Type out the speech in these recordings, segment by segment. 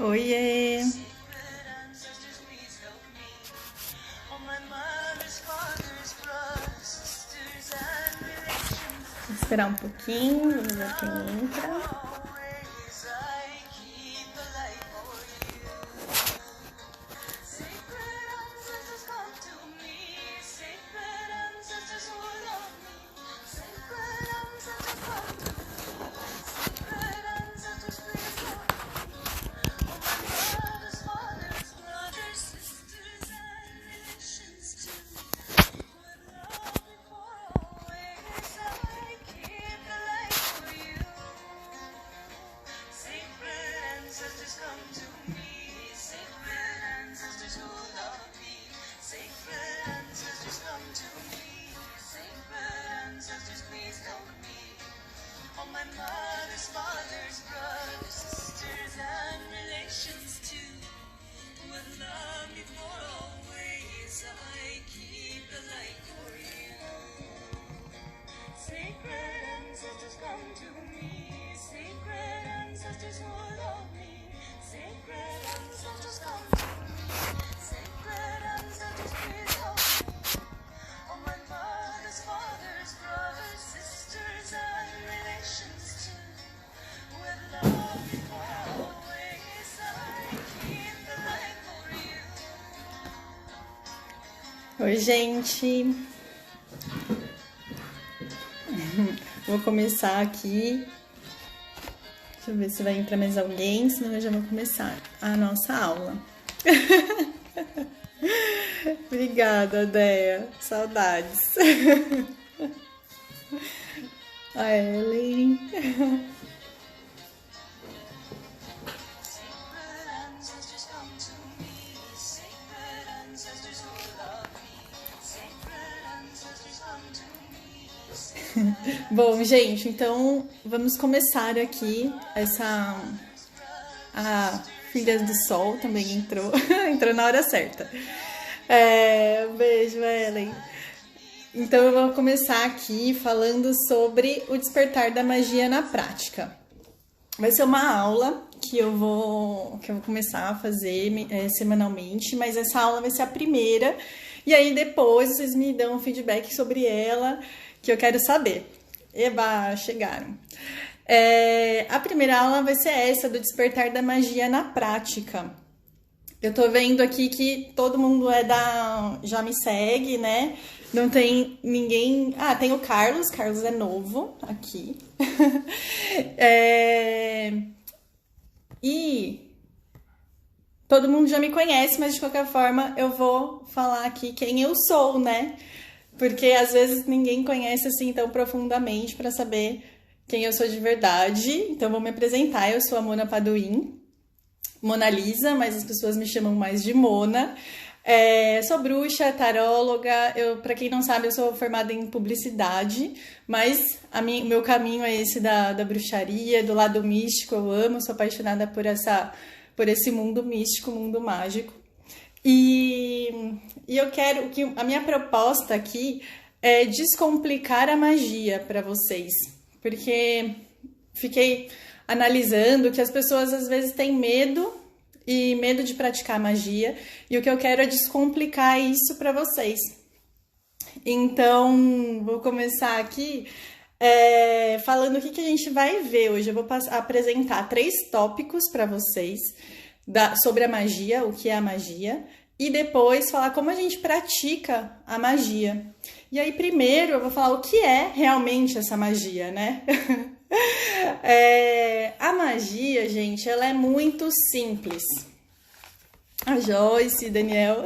Oiê! Vou esperar um pouquinho, vamos ver quem entra. Oi, gente! Vou começar aqui. Deixa eu ver se vai entrar mais alguém, senão eu já vou começar a nossa aula. Obrigada, Déia. Saudades. A Ellen. Bom, gente, então vamos começar aqui a Filha do Sol também entrou, entrou na hora certa. Um beijo, Ellen. Então eu vou começar aqui falando sobre o despertar da magia na prática. Vai ser uma aula que eu vou começar a fazer semanalmente, mas essa aula vai ser a primeira. E aí depois vocês me dão um feedback sobre ela, que eu quero saber. Eba, chegaram. A primeira aula vai ser essa, do despertar da magia na prática. Eu tô vendo aqui que todo mundo já me segue, né? Não tem ninguém... Ah, tem o Carlos é novo aqui. E todo mundo já me conhece, mas de qualquer forma eu vou falar aqui quem eu sou, né? Porque às vezes ninguém conhece assim tão profundamente para saber quem eu sou de verdade. Então vou me apresentar, eu sou a Mona Paduim, Mona Lisa, mas as pessoas me chamam mais de Mona. Sou bruxa, taróloga, para quem não sabe, eu sou formada em publicidade, mas meu caminho é esse da bruxaria, do lado místico, eu amo, sou apaixonada por esse mundo místico, mundo mágico. E eu quero que a minha proposta aqui é descomplicar a magia para vocês, porque fiquei analisando que as pessoas às vezes têm medo de praticar magia, e o que eu quero é descomplicar isso para vocês. Então, vou começar aqui falando o que a gente vai ver hoje. Eu vou apresentar 3 tópicos para vocês sobre a magia, o que é a magia, e depois falar como a gente pratica a magia. E aí, primeiro, eu vou falar o que é realmente essa magia, né? A magia, gente, ela é muito simples. A Joyce, Daniel.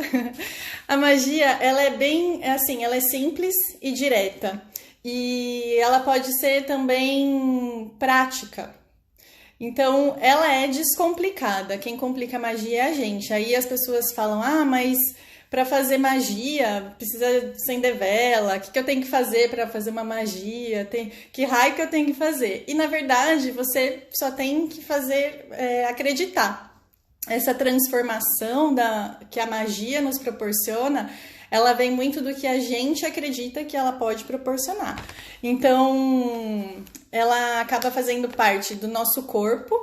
A magia, ela ela é simples e direta. E ela pode ser também prática. Então, ela é descomplicada. Quem complica a magia é a gente. Aí as pessoas falam, mas para fazer magia precisa acender vela. O que eu tenho que fazer para fazer uma magia? Que raio que eu tenho que fazer? E, na verdade, você só tem que fazer, acreditar. Essa transformação que a magia nos proporciona, ela vem muito do que a gente acredita que ela pode proporcionar. Então, ela acaba fazendo parte do nosso corpo,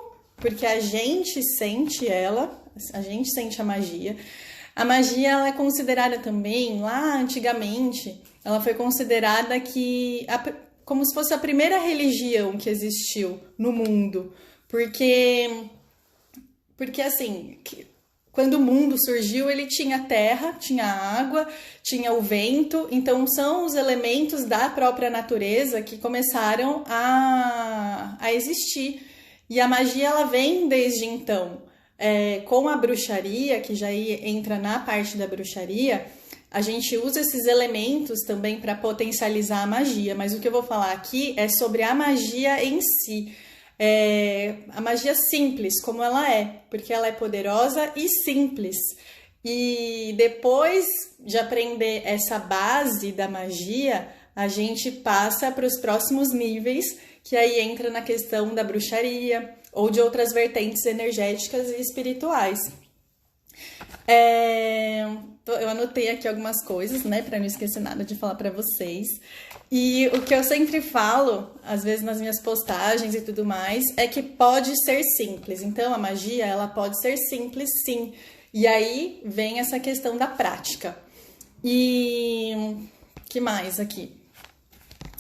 porque a gente sente ela, a gente sente a magia. A magia, ela é considerada também, lá antigamente, ela foi considerada como se fosse a primeira religião que existiu no mundo, porque assim, quando o mundo surgiu, ele tinha terra, tinha água, tinha o vento, então são os elementos da própria natureza que começaram a existir. E a magia, ela vem desde então. Com a bruxaria, que já entra na parte da bruxaria, a gente usa esses elementos também para potencializar a magia, mas o que eu vou falar aqui é sobre a magia em si. A magia simples, como ela é, porque ela é poderosa e simples. E depois de aprender essa base da magia, a gente passa para os próximos níveis, que aí entra na questão da bruxaria ou de outras vertentes energéticas e espirituais. Eu anotei aqui algumas coisas, né, para não esquecer nada de falar para vocês. E o que eu sempre falo, às vezes nas minhas postagens e tudo mais, é que pode ser simples. Então, a magia, ela pode ser simples, sim. E aí vem essa questão da prática. E que mais aqui?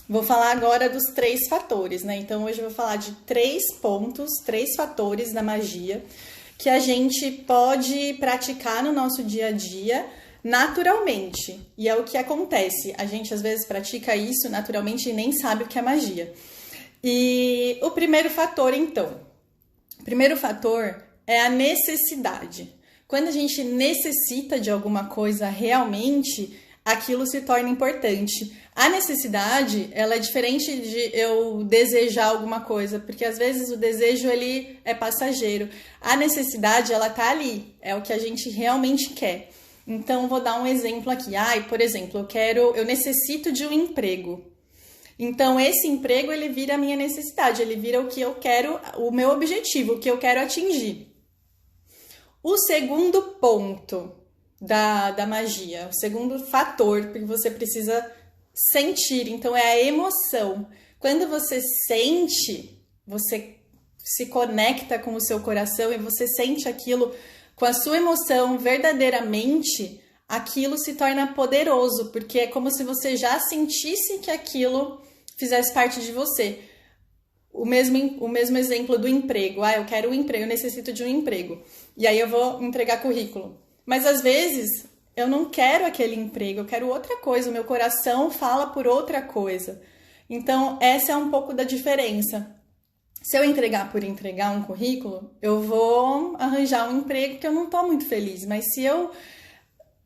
Vou falar agora dos 3 fatores, né? Então, hoje eu vou falar de 3 pontos, 3 fatores da magia que a gente pode praticar no nosso dia a dia naturalmente. E é o que acontece. A gente, às vezes, pratica isso naturalmente e nem sabe o que é magia. E o primeiro fator, então. O primeiro fator é a necessidade. Quando a gente necessita de alguma coisa realmente, aquilo se torna importante. A necessidade, ela é diferente de eu desejar alguma coisa, porque às vezes o desejo, ele é passageiro. A necessidade, ela tá ali, é o que a gente realmente quer. Então, vou dar um exemplo aqui. Por exemplo, eu necessito de um emprego. Então, esse emprego, ele vira a minha necessidade, ele vira o que eu quero, o meu objetivo, o que eu quero atingir. O segundo ponto da magia, o segundo fator que você precisa sentir, então é a emoção. Quando você sente, você se conecta com o seu coração e você sente aquilo com a sua emoção verdadeiramente, aquilo se torna poderoso, porque é como se você já sentisse que aquilo fizesse parte de você. O mesmo exemplo do emprego. Eu quero um emprego, eu necessito de um emprego. E aí eu vou entregar currículo. Mas às vezes eu não quero aquele emprego, eu quero outra coisa, o meu coração fala por outra coisa. Então, essa é um pouco da diferença. Se eu entregar por entregar um currículo, eu vou arranjar um emprego que eu não estou muito feliz. Mas se eu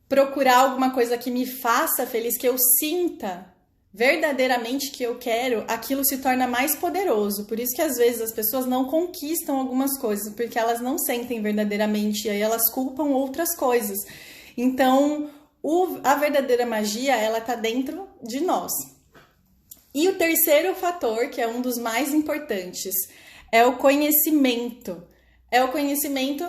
procurar alguma coisa que me faça feliz, que eu sinta verdadeiramente que eu quero, aquilo se torna mais poderoso. Por isso que às vezes as pessoas não conquistam algumas coisas, porque elas não sentem verdadeiramente, e aí elas culpam outras coisas. Então, a verdadeira magia, ela tá dentro de nós. E o terceiro fator, que é um dos mais importantes, é o conhecimento. É o conhecimento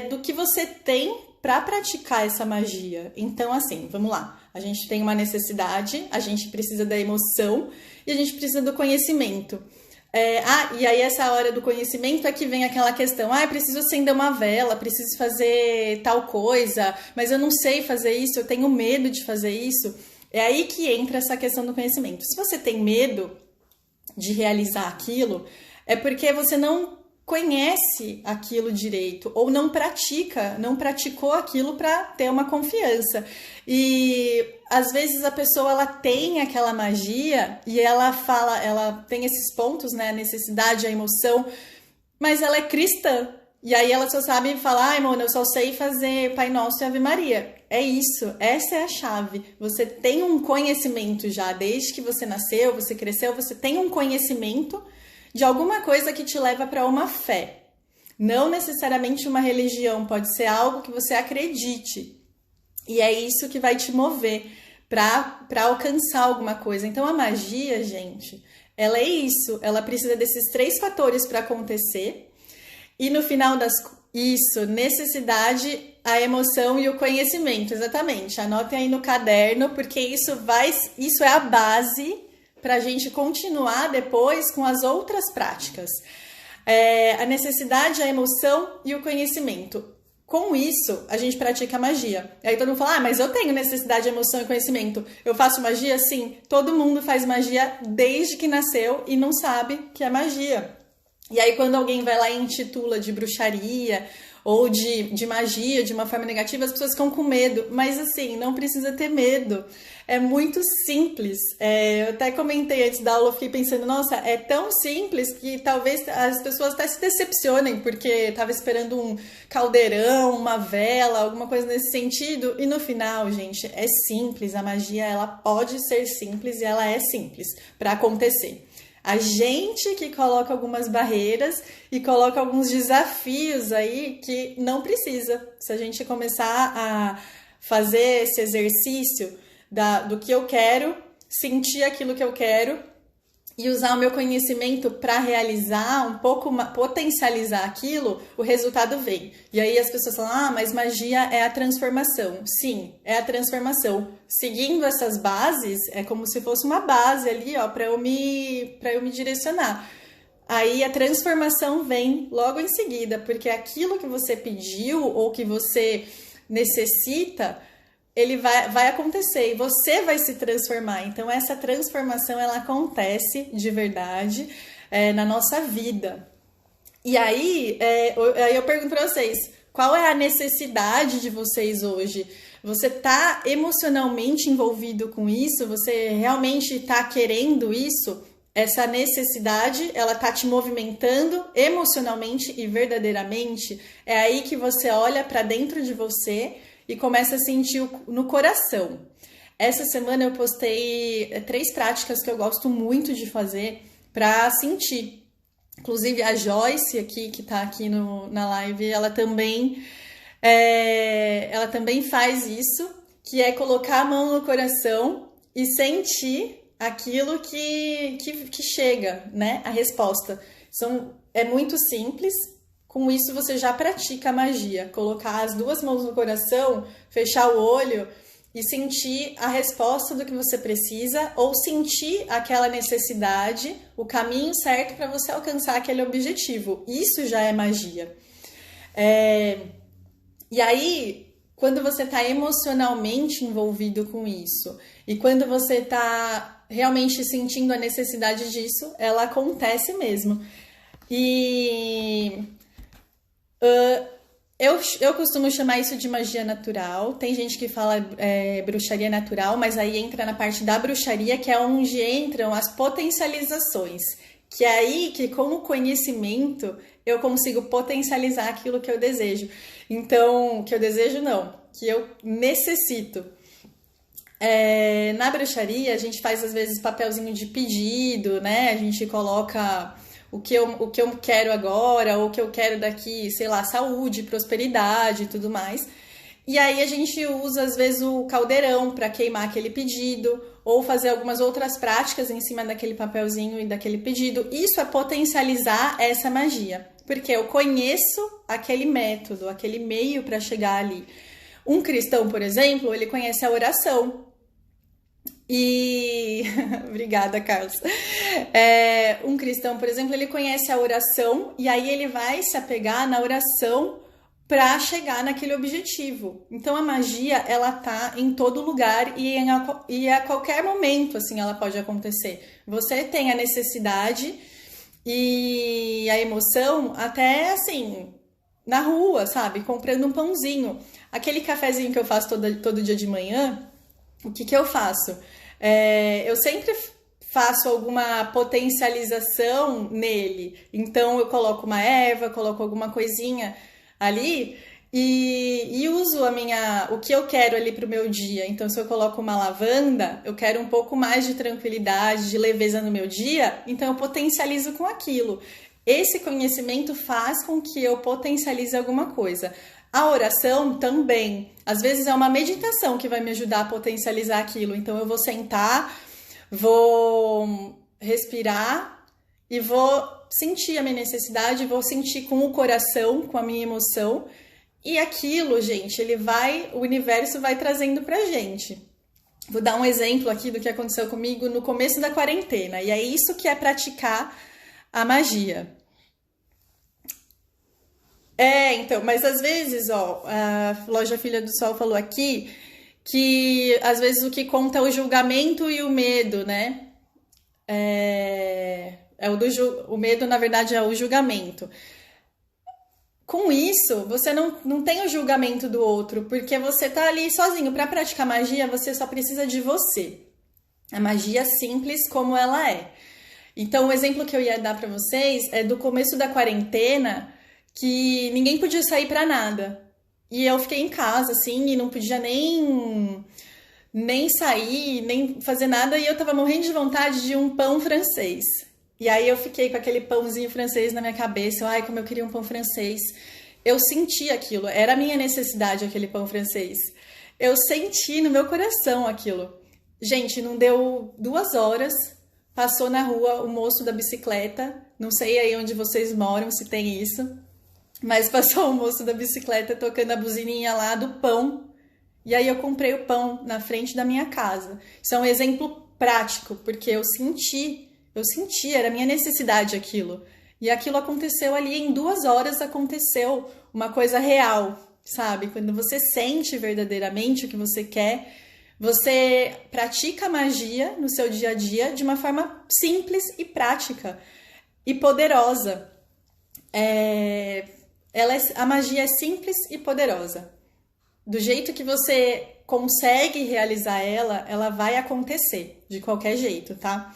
do que você tem para praticar essa magia. Então, assim, vamos lá. A gente tem uma necessidade, a gente precisa da emoção e a gente precisa do conhecimento. E aí essa hora do conhecimento é que vem aquela questão, eu preciso acender uma vela, preciso fazer tal coisa, mas eu não sei fazer isso, eu tenho medo de fazer isso. É aí que entra essa questão do conhecimento. Se você tem medo de realizar aquilo, é porque você não conhece aquilo direito ou não praticou aquilo para ter uma confiança. E às vezes a pessoa, ela tem aquela magia e ela tem esses pontos, né, a necessidade, a emoção, mas ela é cristã. E aí ela só sabe falar, mano, eu só sei fazer Pai Nosso e Ave Maria. É isso, essa é a chave. Você tem um conhecimento já, desde que você nasceu, você cresceu, você tem um conhecimento de alguma coisa que te leva para uma fé. Não necessariamente uma religião, pode ser algo que você acredite. E é isso que vai te mover para alcançar alguma coisa. Então a magia, gente, ela é isso. Ela precisa desses 3 fatores para acontecer. E no final necessidade, a emoção e o conhecimento, exatamente. Anotem aí no caderno, porque isso é a base para a gente continuar depois com as outras práticas. A necessidade, a emoção e o conhecimento. Com isso, a gente pratica magia. Aí todo mundo fala, mas eu tenho necessidade, emoção e conhecimento. Eu faço magia? Sim. Todo mundo faz magia desde que nasceu e não sabe que é magia. E aí quando alguém vai lá e intitula de bruxaria ou de magia de uma forma negativa, as pessoas ficam com medo. Mas assim, não precisa ter medo. É muito simples. Eu até comentei antes da aula, eu fiquei pensando, nossa, é tão simples que talvez as pessoas até se decepcionem, porque estava esperando um caldeirão, uma vela, alguma coisa nesse sentido. E no final, gente, é simples. A magia, ela pode ser simples e ela é simples para acontecer. A gente que coloca algumas barreiras e coloca alguns desafios aí que não precisa. Se a gente começar a fazer esse exercício do que eu quero, sentir aquilo que eu quero e usar o meu conhecimento para realizar um pouco, potencializar aquilo, o resultado vem. E aí as pessoas falam, mas magia é a transformação. Sim, é a transformação. Seguindo essas bases, é como se fosse uma base ali, ó, para eu me direcionar. Aí a transformação vem logo em seguida, porque aquilo que você pediu ou que você necessita, ele vai acontecer e você vai se transformar. Então essa transformação, ela acontece de verdade na nossa vida. E aí eu pergunto para vocês, qual é a necessidade de vocês hoje? Você está emocionalmente envolvido com isso? Você realmente está querendo isso? Essa necessidade, ela tá te movimentando emocionalmente e verdadeiramente? É aí que você olha para dentro de você e começa a sentir no coração. Essa semana eu postei 3 práticas que eu gosto muito de fazer para sentir. Inclusive a Joyce aqui, que tá aqui na live, ela também faz isso, que é colocar a mão no coração e sentir aquilo que chega, né? A resposta. É muito simples. Com isso, você já pratica a magia. Colocar as 2 mãos no coração, fechar o olho e sentir a resposta do que você precisa ou sentir aquela necessidade, o caminho certo para você alcançar aquele objetivo. Isso já é magia. E aí, quando você está emocionalmente envolvido com isso e quando você está realmente sentindo a necessidade disso, ela acontece mesmo. E eu costumo chamar isso de magia natural. Tem gente que fala bruxaria natural, mas aí entra na parte da bruxaria, que é onde entram as potencializações. Que é aí que, com o conhecimento, eu consigo potencializar aquilo que eu desejo. Então, que eu desejo não, que eu necessito. Na bruxaria, a gente faz, às vezes, papelzinho de pedido, né? A gente coloca o que eu quero agora, ou o que eu quero daqui, sei lá, saúde, prosperidade e tudo mais. E aí a gente usa, às vezes, o caldeirão para queimar aquele pedido, ou fazer algumas outras práticas em cima daquele papelzinho e daquele pedido. Isso é potencializar essa magia, porque eu conheço aquele método, aquele meio para chegar ali. Um cristão, por exemplo, ele conhece a oração. E... Obrigada, Carlos. Um cristão, por exemplo, ele conhece a oração e aí ele vai se apegar na oração para chegar naquele objetivo. Então, a magia, ela tá em todo lugar e a qualquer momento, assim, ela pode acontecer. Você tem a necessidade e a emoção até, assim, na rua, sabe? Comprando um pãozinho. Aquele cafezinho que eu faço todo dia de manhã, o que eu faço? Eu sempre faço alguma potencialização nele. Então, eu coloco uma erva, coloco alguma coisinha ali e uso o que eu quero ali para o meu dia. Então, se eu coloco uma lavanda, eu quero um pouco mais de tranquilidade, de leveza no meu dia, então eu potencializo com aquilo. Esse conhecimento faz com que eu potencialize alguma coisa. A oração também, às vezes é uma meditação que vai me ajudar a potencializar aquilo. Então eu vou sentar, vou respirar e vou sentir a minha necessidade, vou sentir com o coração, com a minha emoção. E aquilo, gente, o universo vai trazendo pra gente. Vou dar um exemplo aqui do que aconteceu comigo no começo da quarentena. E é isso que é praticar a magia. Então, mas às vezes, ó, a Loja Filha do Sol falou aqui que às vezes o que conta é o julgamento e o medo, né? O medo, na verdade, é o julgamento. Com isso, você não tem o julgamento do outro, porque você tá ali sozinho. Para praticar magia, você só precisa de você. A magia simples como ela é. Então, o exemplo que eu ia dar para vocês é do começo da quarentena, que ninguém podia sair para nada. E eu fiquei em casa, assim, e não podia nem sair, nem fazer nada, e eu tava morrendo de vontade de um pão francês. E aí eu fiquei com aquele pãozinho francês na minha cabeça, ai, como eu queria um pão francês. Eu senti aquilo, era a minha necessidade aquele pão francês. Eu senti no meu coração aquilo. Gente, não deu 2 horas, passou na rua o moço da bicicleta, não sei aí onde vocês moram, se tem isso, mas passou o moço da bicicleta tocando a buzininha lá do pão. E aí eu comprei o pão na frente da minha casa. Isso é um exemplo prático, porque eu senti, era a minha necessidade aquilo. E aquilo aconteceu ali, em 2 horas aconteceu uma coisa real, sabe? Quando você sente verdadeiramente o que você quer, você pratica a magia no seu dia a dia de uma forma simples e prática e poderosa. A magia é simples e poderosa. Do jeito que você consegue realizar ela, ela vai acontecer de qualquer jeito, tá?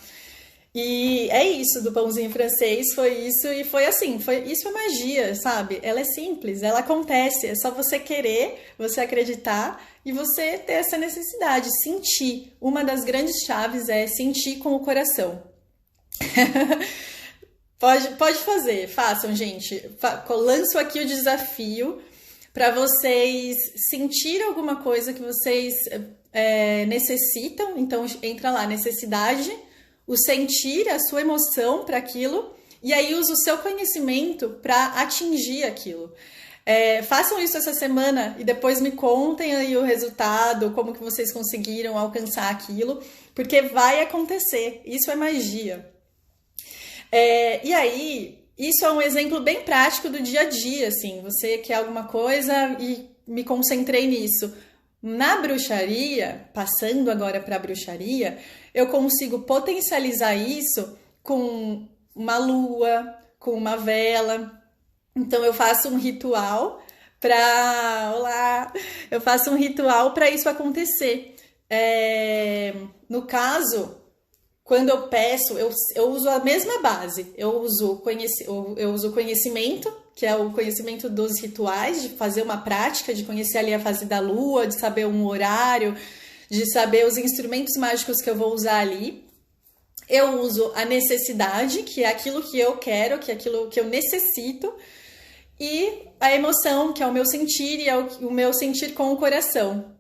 E é isso, do pãozinho francês, foi isso, e foi assim, isso é magia, sabe? Ela é simples, ela acontece, é só você querer, você acreditar e você ter essa necessidade, sentir. Uma das grandes chaves é sentir com o coração. Pode fazer, façam, gente. Lanço aqui o desafio para vocês sentir alguma coisa que vocês necessitam. Então, entra lá, necessidade, o sentir, a sua emoção para aquilo, e aí usa o seu conhecimento para atingir aquilo. Façam isso essa semana e depois me contem aí o resultado, como que vocês conseguiram alcançar aquilo, porque vai acontecer. Isso é magia. E aí, isso é um exemplo bem prático do dia a dia, assim. Você quer alguma coisa e me concentrei nisso. Na bruxaria, passando agora para a bruxaria, eu consigo potencializar isso com uma lua, com uma vela. Então eu faço um ritual para isso acontecer. No caso, quando eu peço, eu uso a mesma base. Eu uso o conhecimento, que é o conhecimento dos rituais, de fazer uma prática, de conhecer ali a fase da lua, de saber um horário, de saber os instrumentos mágicos que eu vou usar ali. Eu uso a necessidade, que é aquilo que eu quero, que é aquilo que eu necessito, e a emoção, que é o meu sentir, e é o meu sentir com o coração.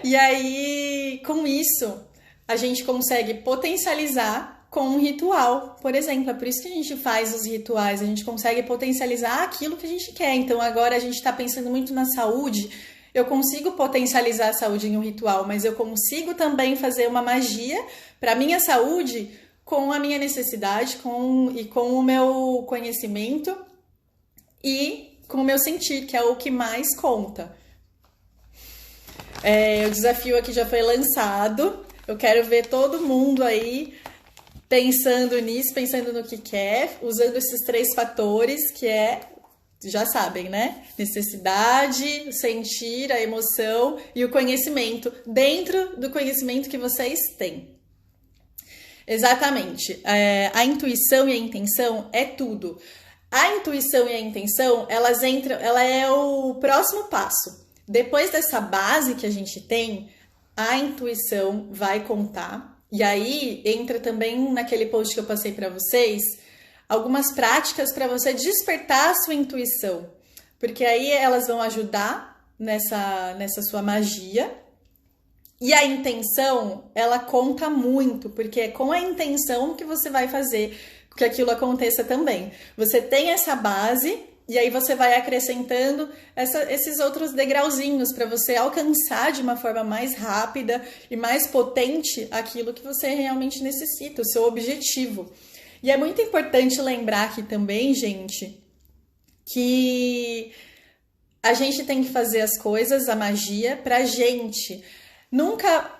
E aí, com isso, a gente consegue potencializar com um ritual, por exemplo. É por isso que a gente faz os rituais, a gente consegue potencializar aquilo que a gente quer. Então agora a gente está pensando muito na saúde, eu consigo potencializar a saúde em um ritual, mas eu consigo também fazer uma magia para a minha saúde com a minha necessidade e com o meu conhecimento e com o meu sentir, que é o que mais conta. O desafio aqui já foi lançado. Eu quero ver todo mundo aí pensando nisso, pensando no que quer, usando esses 3 fatores, que já sabem, né? Necessidade, o sentir, a emoção e o conhecimento, dentro do conhecimento que vocês têm. Exatamente. A intuição e a intenção é tudo. A intuição e a intenção, ela é o próximo passo. Depois dessa base que a gente tem, a intuição vai contar. E aí entra também naquele post que eu passei para vocês, algumas práticas para você despertar a sua intuição. Porque aí elas vão ajudar nessa sua magia. E a intenção, ela conta muito, porque é com a intenção que você vai fazer que aquilo aconteça também. Você tem essa base e aí você vai acrescentando esses outros degrauzinhos para você alcançar de uma forma mais rápida e mais potente aquilo que você realmente necessita, o seu objetivo. E é muito importante lembrar aqui também, gente, que a gente tem que fazer as coisas, a magia, pra gente nunca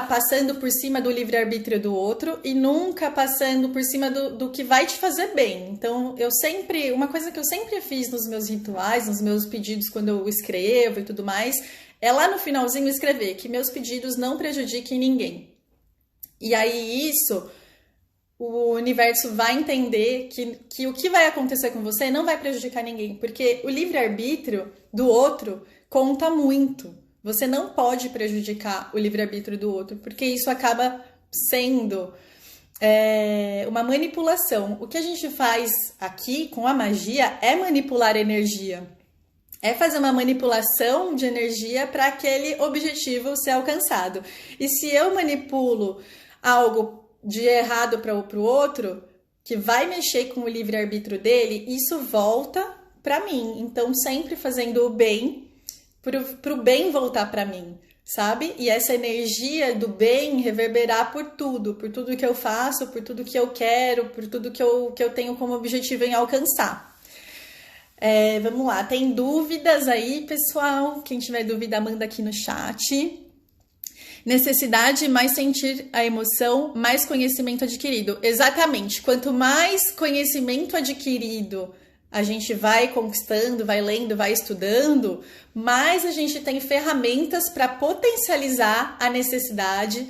passando por cima do livre-arbítrio do outro e nunca passando por cima do que vai te fazer bem. Então, uma coisa que eu sempre fiz nos meus rituais, nos meus pedidos quando eu escrevo e tudo mais, é lá no finalzinho escrever que meus pedidos não prejudiquem ninguém. E aí o universo vai entender que o que vai acontecer com você não vai prejudicar ninguém, porque o livre-arbítrio do outro conta muito. Você não pode prejudicar o livre-arbítrio do outro, porque isso acaba sendo uma manipulação. O que a gente faz aqui com a magia é manipular energia. É fazer uma manipulação de energia para aquele objetivo ser alcançado. E se eu manipulo algo de errado para o outro, que vai mexer com o livre-arbítrio dele, isso volta para mim. Então, sempre fazendo o bem, para o bem voltar para mim, sabe? E essa energia do bem reverberar por tudo que eu faço, por tudo que eu quero, por tudo que eu tenho como objetivo em alcançar. Vamos lá, tem dúvidas aí, pessoal? Quem tiver dúvida, manda aqui no chat. Necessidade, mais sentir a emoção, mais conhecimento adquirido. Exatamente, quanto mais conhecimento adquirido a gente vai conquistando, vai lendo, vai estudando, mais a gente tem ferramentas para potencializar a necessidade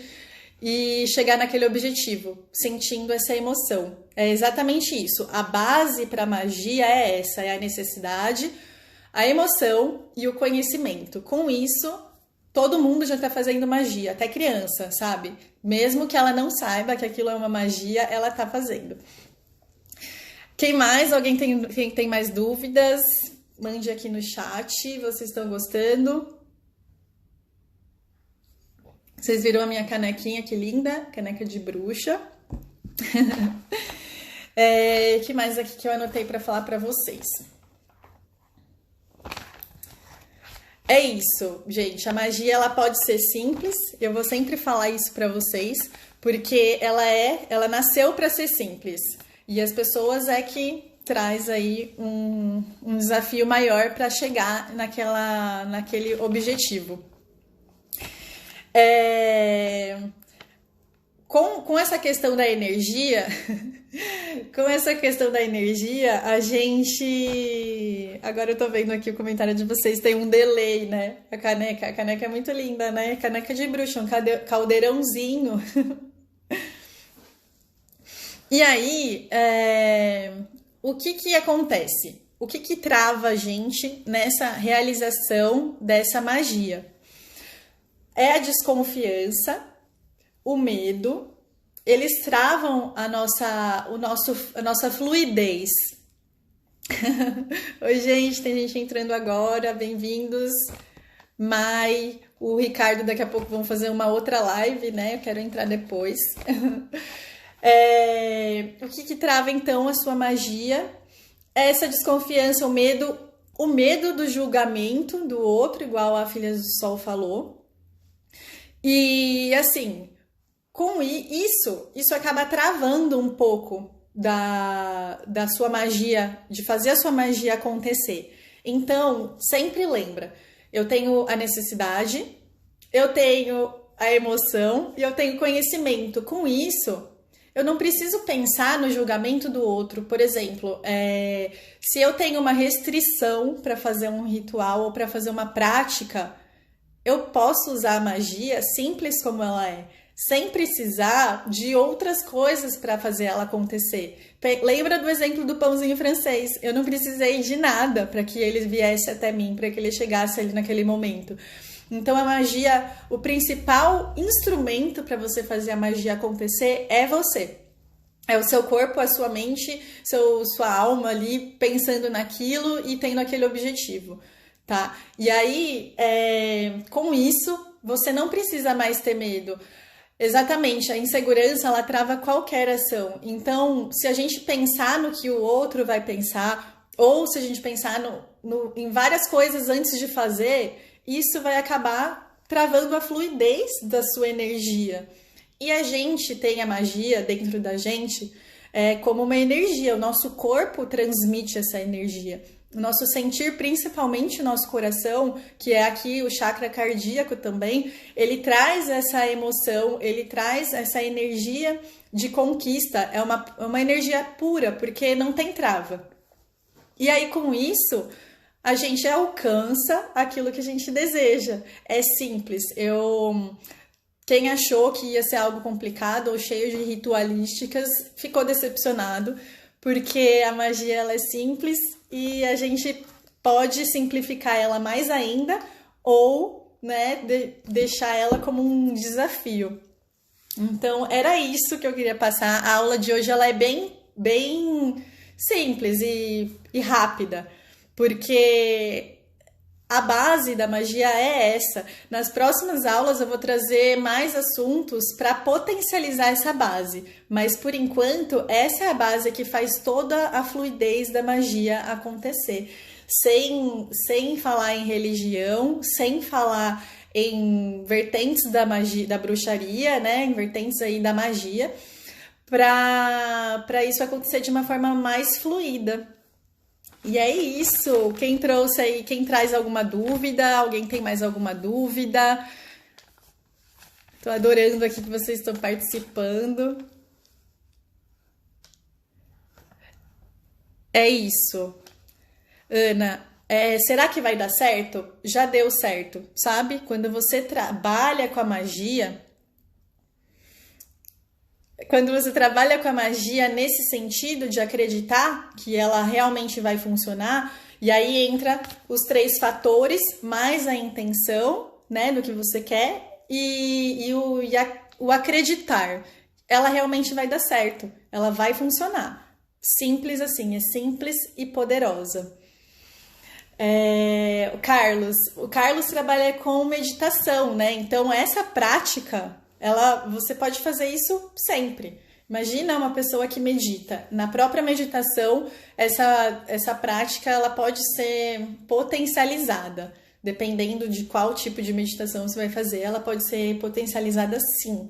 e chegar naquele objetivo, sentindo essa emoção. É exatamente isso. A base para a magia é essa, é a necessidade, a emoção e o conhecimento. Com isso, todo mundo já está fazendo magia, até criança, sabe? Mesmo que ela não saiba que aquilo é uma magia, ela está fazendo. Quem mais? Quem tem mais dúvidas? Mande aqui no chat. Vocês estão gostando? Vocês viram a minha canequinha, que linda? Caneca de bruxa. Que mais aqui que eu anotei para falar para vocês? É isso, gente. A magia ela pode ser simples. Eu vou sempre falar isso para vocês, porque ela nasceu para ser simples. E as pessoas que traz aí um desafio maior para chegar naquele objetivo. Com essa questão da energia, a gente... Agora eu tô vendo aqui o comentário de vocês, tem um delay, né? A caneca é muito linda, né? Caneca de bruxa, um caldeirãozinho. E aí, o que acontece? O que trava a gente nessa realização dessa magia? É a desconfiança, o medo, eles travam a nossa fluidez. Oi, gente, tem gente entrando agora, bem-vindos. Mai, o Ricardo, daqui a pouco vão fazer uma outra live, né? Eu quero entrar depois. O que trava então a sua magia? É essa desconfiança, o medo do julgamento do outro, igual a Filha do Sol falou. E assim, com isso acaba travando um pouco da sua magia, de fazer a sua magia acontecer. Então, sempre lembra, eu tenho a necessidade, eu tenho a emoção e eu tenho conhecimento. Com isso, eu não preciso pensar no julgamento do outro. Por exemplo, se eu tenho uma restrição para fazer um ritual ou para fazer uma prática, eu posso usar a magia simples como ela é, sem precisar de outras coisas para fazer ela acontecer. Lembra do exemplo do pãozinho francês? Eu não precisei de nada para que ele viesse até mim, para que ele chegasse ali naquele momento. Então a magia, o principal instrumento para você fazer a magia acontecer é você. É o seu corpo, a sua mente, sua alma ali pensando naquilo e tendo aquele objetivo, tá? E aí, com isso, você não precisa mais ter medo. Exatamente, a insegurança, ela trava qualquer ação. Então, se a gente pensar no que o outro vai pensar, ou se a gente pensar em várias coisas antes de fazer, isso vai acabar travando a fluidez da sua energia. E a gente tem a magia dentro da gente como uma energia. O nosso corpo transmite essa energia. O nosso sentir, principalmente o nosso coração, que é aqui o chakra cardíaco também, ele traz essa emoção, ele traz essa energia de conquista. É uma energia pura, porque não tem trava. E aí, com isso, a gente alcança aquilo que a gente deseja. É simples. Quem achou que ia ser algo complicado ou cheio de ritualísticas ficou decepcionado, porque a magia ela é simples e a gente pode simplificar ela mais ainda ou, né, deixar ela como um desafio. Então, era isso que eu queria passar. A aula de hoje ela é bem simples e rápida, porque a base da magia é essa. Nas próximas aulas eu vou trazer mais assuntos para potencializar essa base, mas por enquanto essa é a base que faz toda a fluidez da magia acontecer. Sem falar em religião, sem falar em vertentes da magia, da bruxaria, né? Em vertentes aí da magia, para isso acontecer de uma forma mais fluida. E é isso. Quem trouxe aí, quem traz alguma dúvida? Alguém tem mais alguma dúvida? Tô adorando aqui que vocês estão participando. É isso. Ana, será que vai dar certo? Já deu certo, sabe? Quando você trabalha com a magia, nesse sentido de acreditar que ela realmente vai funcionar, e aí entra os 3 fatores, mais a intenção, né, do que você quer, e o acreditar. Ela realmente vai dar certo, ela vai funcionar. Simples assim, é simples e poderosa. O Carlos trabalha com meditação, né? Então essa prática, você pode fazer isso sempre. Imagina uma pessoa que medita. Na própria meditação, essa prática ela pode ser potencializada. Dependendo de qual tipo de meditação você vai fazer, ela pode ser potencializada sim.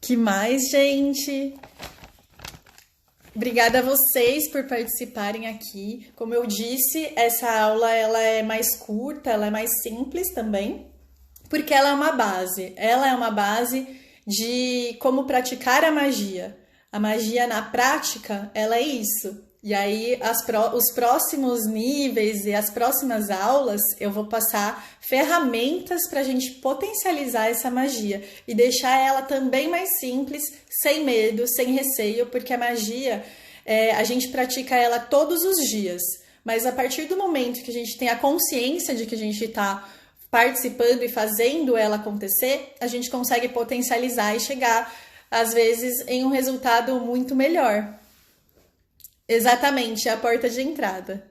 Que mais, gente? Obrigada a vocês por participarem aqui. Como eu disse, essa aula ela é mais curta, ela é mais simples também, porque ela é uma base. Ela é uma base de como praticar a magia. A magia na prática, ela é isso. E aí, os próximos níveis e as próximas aulas, eu vou passar ferramentas para a gente potencializar essa magia e deixar ela também mais simples, sem medo, sem receio, porque a magia, a gente pratica ela todos os dias. Mas a partir do momento que a gente tem a consciência de que a gente está participando e fazendo ela acontecer, a gente consegue potencializar e chegar, às vezes, em um resultado muito melhor. Exatamente, é a porta de entrada.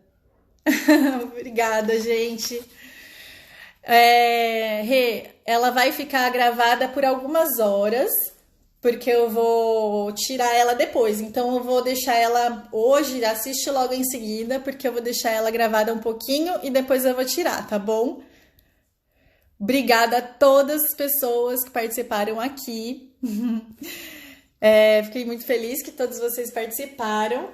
Obrigada, gente. Ela vai ficar gravada por algumas horas, porque eu vou tirar ela depois. Então, eu vou deixar ela hoje, assiste logo em seguida, porque eu vou deixar ela gravada um pouquinho e depois eu vou tirar, tá bom? Obrigada a todas as pessoas que participaram aqui. Fiquei muito feliz que todos vocês participaram.